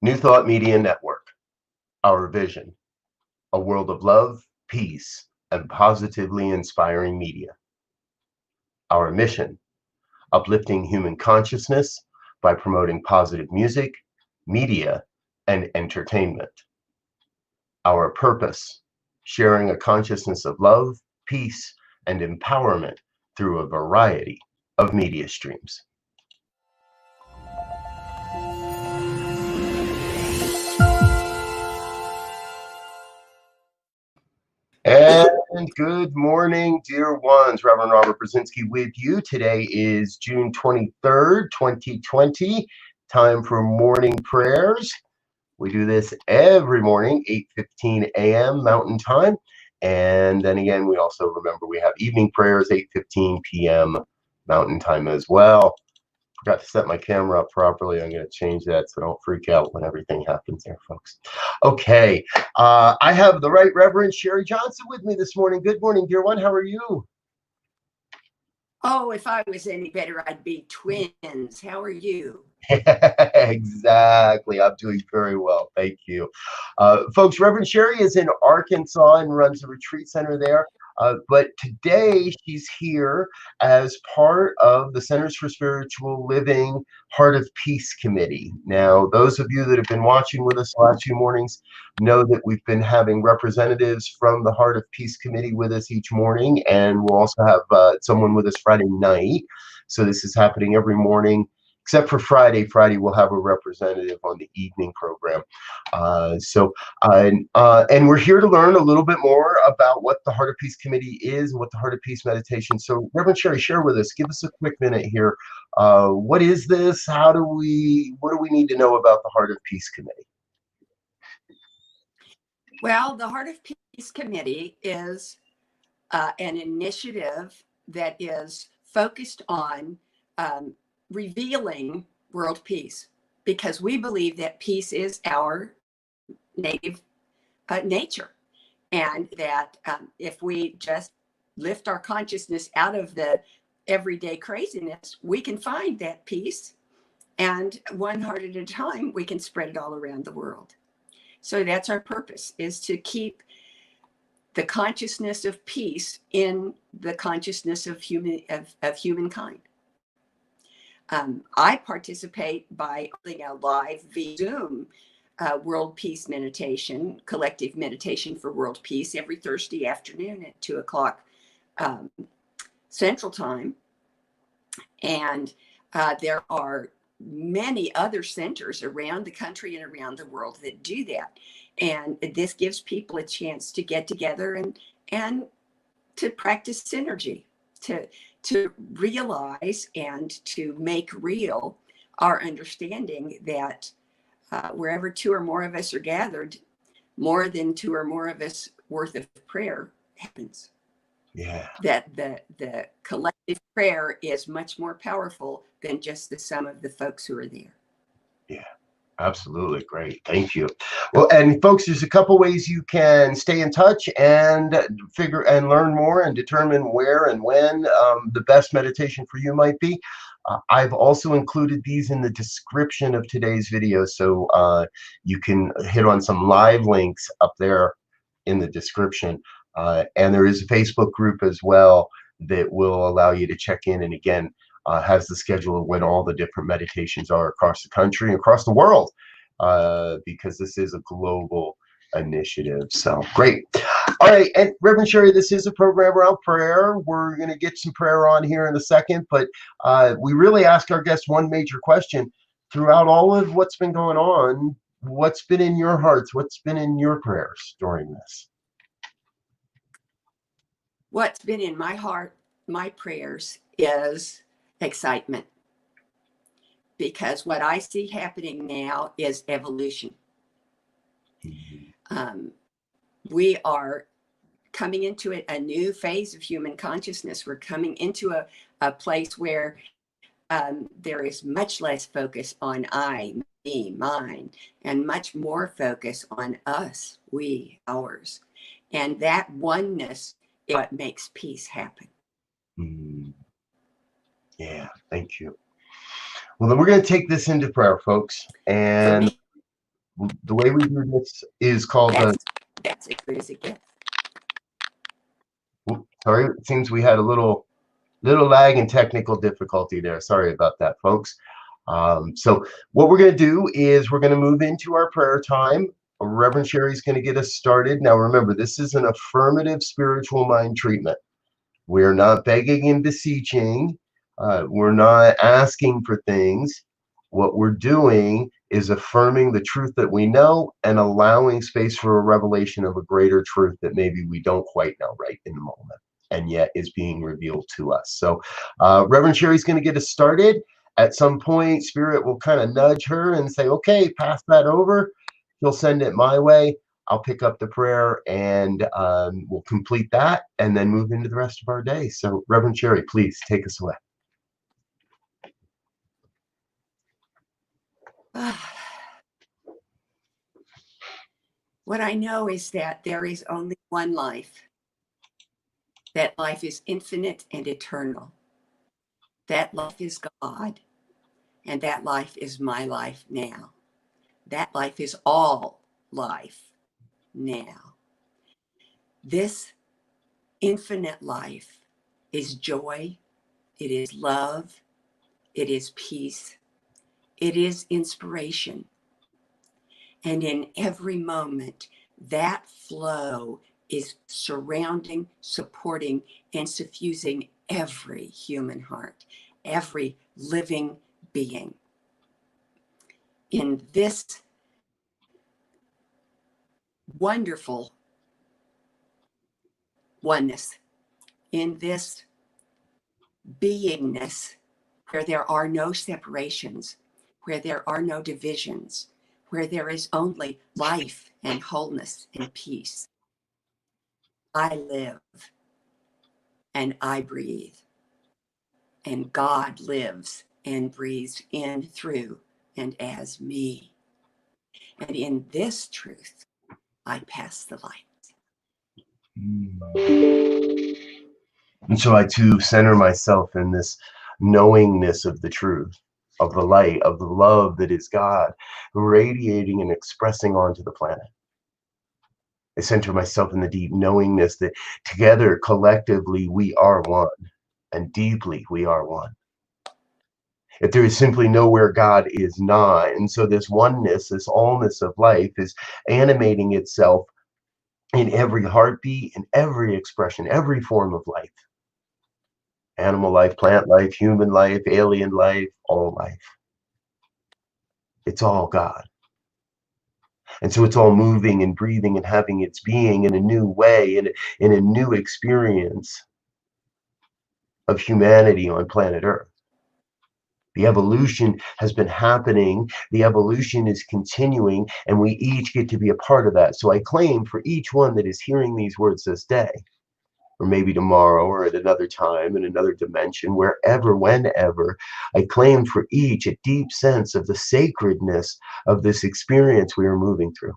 New Thought Media Network. Our vision: a world of love, peace, and positively inspiring media. Our mission: uplifting human consciousness by promoting positive music, media, and entertainment. Our purpose: sharing a consciousness of love, peace, and empowerment through a variety of media streams. And good morning, dear ones. Reverend Robert Brzezinski with you. Today is June 23rd, 2020. Time for morning prayers. We do this every morning, 8:15 a.m. Mountain Time. And then again, we also remember we have evening prayers, 8:15 p.m. Mountain Time as well. Forgot to set my camera up properly. I'm going to change that so don't freak out when everything happens there, folks. Okay, I have the Right Reverend Sharri Johnson with me this morning. Good morning, dear one. How are you? Oh, if I was any better, I'd be twins. How are you? Exactly. I'm doing very well. Thank you. Folks, Reverend Sharri is in Arkansas and runs a retreat center there. But today she's here as part of the Centers for Spiritual Living Heart of Peace Committee. Now, those of you that have been watching with us the last few mornings know that we've been having representatives from the Heart of Peace Committee with us each morning, and we'll also have someone with us Friday night. So this is happening every morning, except for Friday. Friday we'll have a representative on the evening program. And we're here to learn a little bit more about what the Heart of Peace Committee is and what the Heart of Peace meditation. So Reverend Sharri, share with us, give us a quick minute here. What is this? What do we need to know about the Heart of Peace Committee? Well, the Heart of Peace Committee is an initiative that is focused on revealing world peace, because we believe that peace is our native nature, and that if we just lift our consciousness out of the everyday craziness, we can find that peace, and one heart at a time, we can spread it all around the world. So that's our purpose, is to keep the consciousness of peace in the consciousness of humankind. I participate by holding a live via Zoom world peace meditation, collective meditation for world peace, every Thursday afternoon at 2:00 Central Time. And there are many other centers around the country and around the world that do that. And this gives people a chance to get together and to practice synergy, to realize and to make real our understanding that wherever two or more of us are gathered, more than two or more of us worth of prayer happens. Yeah. That the collective prayer is much more powerful than just the sum of the folks who are there. Yeah. Absolutely. Great. Thank you. Well, and folks, there's a couple ways you can stay in touch and figure and learn more and determine where and when the best meditation for you might be. I've also included these in the description of today's video, so you can hit on some live links up there in the description. And there is a Facebook group as well that will allow you to check in, and again, has the schedule of when all the different meditations are across the country and across the world, because this is a global initiative. So great. All right, and Reverend Sharri, this is a program around prayer. We're going to get some prayer on here in a second, but we really ask our guests one major question throughout all of what's been going on. What's been in your hearts? What's been in your prayers during this? What's been in my heart, my prayers, is excitement, because what I see happening now is evolution. We are coming into a new phase of human consciousness. We're coming into a place where there is much less focus on I, me, mine, and much more focus on us, we, ours. And that oneness is what makes peace happen. Yeah, thank you. Well, then we're going to take this into prayer, folks. And The way we do this is called the. That's as good as it gets. Sorry, it seems we had a little lag and technical difficulty there. Sorry about that, folks. So what we're going to do is we're going to move into our prayer time. Reverend Sharri's going to get us started. Now, remember, this is an affirmative spiritual mind treatment. We're not begging and beseeching. We're not asking for things. What we're doing is affirming the truth that we know and allowing space for a revelation of a greater truth that maybe we don't quite know right in the moment and yet is being revealed to us. So Reverend Sharri's going to get us started. At some point, Spirit will kind of nudge her and say, okay, pass that over. He'll send it my way. I'll pick up the prayer and we'll complete that and then move into the rest of our day. So Reverend Sharri, please take us away. What I know is that there is only one life. That life is infinite and eternal. That life is God. And that life is my life now. That life is all life now. This infinite life is joy. It is love. It is peace. It is inspiration. And in every moment, that flow is surrounding, supporting, and suffusing every human heart, every living being. In this wonderful oneness, in this beingness, where there are no separations, where there are no divisions, where there is only life and wholeness and peace. I live and I breathe, and God lives and breathes in, through, and as me. And in this truth, I pass the light. And so I too center myself in this knowingness of the truth, of the light, of the love that is God, radiating and expressing onto the planet. I center myself in the deep knowingness that together, collectively, we are one, and deeply we are one. If there is simply nowhere God is not. And so this oneness, this allness of life is animating itself in every heartbeat, in every expression, every form of life. Animal life, plant life, human life, alien life, all life. It's all God. And so it's all moving and breathing and having its being in a new way, in a new experience of humanity on planet Earth. The evolution has been happening. The evolution is continuing, and we each get to be a part of that. So I claim for each one that is hearing these words this day, or maybe tomorrow, or at another time, in another dimension, wherever, whenever, I claim for each a deep sense of the sacredness of this experience we are moving through.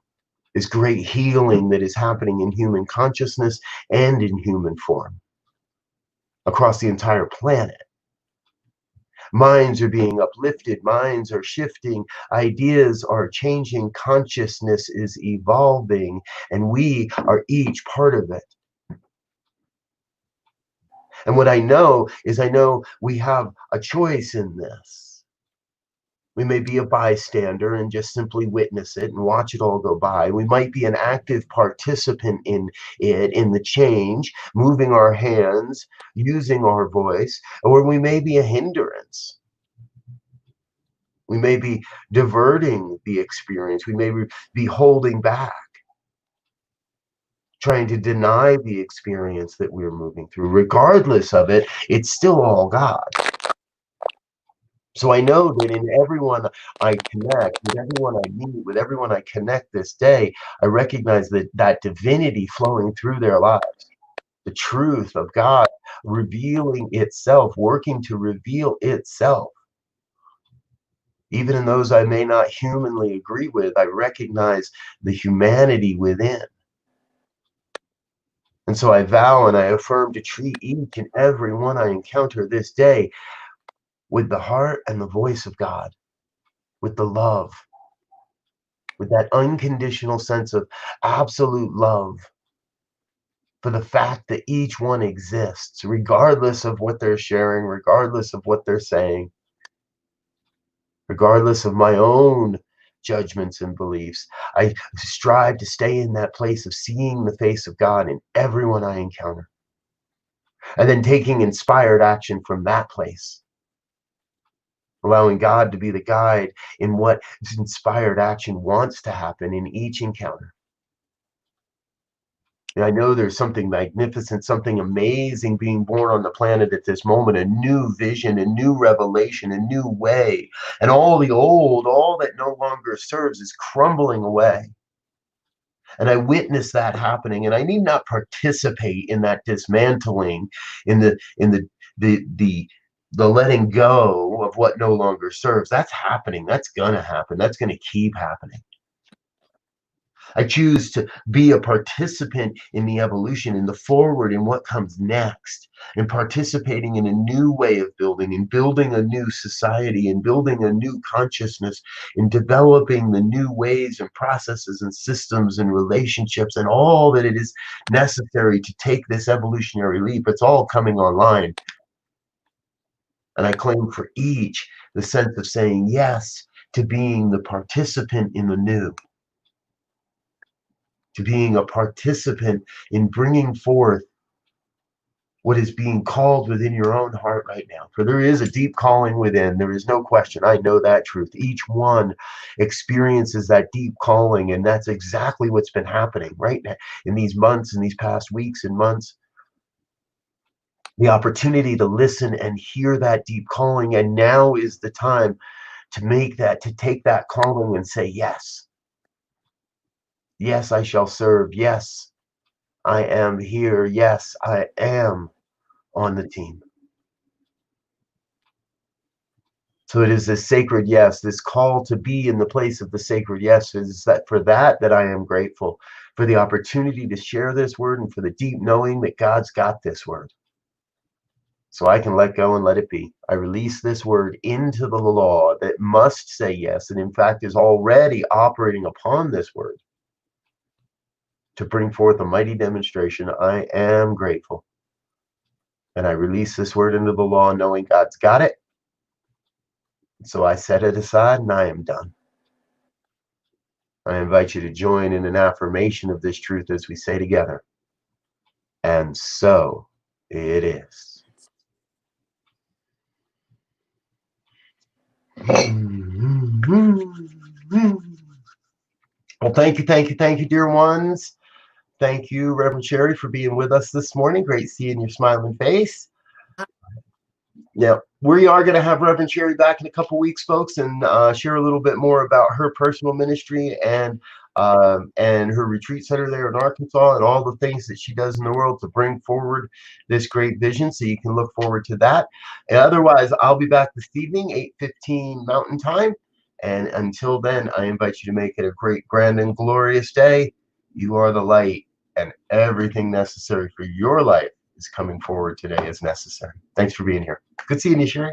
This great healing that is happening in human consciousness and in human form across the entire planet. Minds are being uplifted, minds are shifting, ideas are changing, consciousness is evolving, and we are each part of it. And what I know is I know we have a choice in this. We may be a bystander and just simply witness it and watch it all go by. We might be an active participant in it, in the change, moving our hands, using our voice, or we may be a hindrance. We may be diverting the experience. We may be holding back, trying to deny the experience that we're moving through. Regardless of it, it's still all God. So I know that in everyone I connect, with everyone I meet, with everyone I connect this day, I recognize that divinity flowing through their lives, the truth of God revealing itself, working to reveal itself. Even in those I may not humanly agree with, I recognize the humanity within. And so I vow and I affirm to treat each and every one I encounter this day with the heart and the voice of God, with the love, with that unconditional sense of absolute love for the fact that each one exists, regardless of what they're sharing, regardless of what they're saying, regardless of my own judgments and beliefs. I strive to stay in that place of seeing the face of God in everyone I encounter, and then taking inspired action from that place, allowing God to be the guide in what inspired action wants to happen in each encounter. And I know there's something magnificent, something amazing being born on the planet at this moment, a new vision, a new revelation, a new way. And all the old, all that no longer serves is crumbling away. And I witness that happening, and I need not participate in that dismantling, in the letting go of what no longer serves. That's happening. That's gonna happen. That's gonna keep happening. I choose to be a participant in the evolution, in the forward, in what comes next, and participating in a new way of building, in building a new society, in building a new consciousness, in developing the new ways and processes and systems and relationships and all that it is necessary to take this evolutionary leap. It's all coming online. And I claim for each the sense of saying yes to being the participant in the new, to being a participant in bringing forth what is being called within your own heart right now. For there is a deep calling within. There is no question. I know that truth. Each one experiences that deep calling, and that's exactly what's been happening right now in these months, in these past weeks and months. The opportunity to listen and hear that deep calling, and now is the time to make that, to take that calling and say, yes. Yes, I shall serve. Yes, I am here. Yes, I am on the team. So it is this sacred yes, this call to be in the place of the sacred yes. Is that for that I am grateful, for the opportunity to share this word, and for the deep knowing that God's got this word. So I can let go and let it be. I release this word into the law that must say yes, and in fact is already operating upon this word to bring forth a mighty demonstration. I am grateful. And I release this word into the law, knowing God's got it. So I set it aside and I am done. I invite you to join in an affirmation of this truth as we say together. And so it is. Well, thank you, dear ones. Thank you, Reverend Sharri, for being with us this morning. Great seeing your smiling face. Yeah, we are going to have Reverend Sharri back in a couple weeks, folks, and share a little bit more about her personal ministry and her retreat center there in Arkansas, and all the things that she does in the world to bring forward this great vision. So you can look forward to that. And otherwise, I'll be back this evening, 8:15 Mountain Time. And until then, I invite you to make it a great, grand, and glorious day. You are the light, and everything necessary for your life is coming forward today as necessary. Thanks for being here. Good seeing you, Sherry.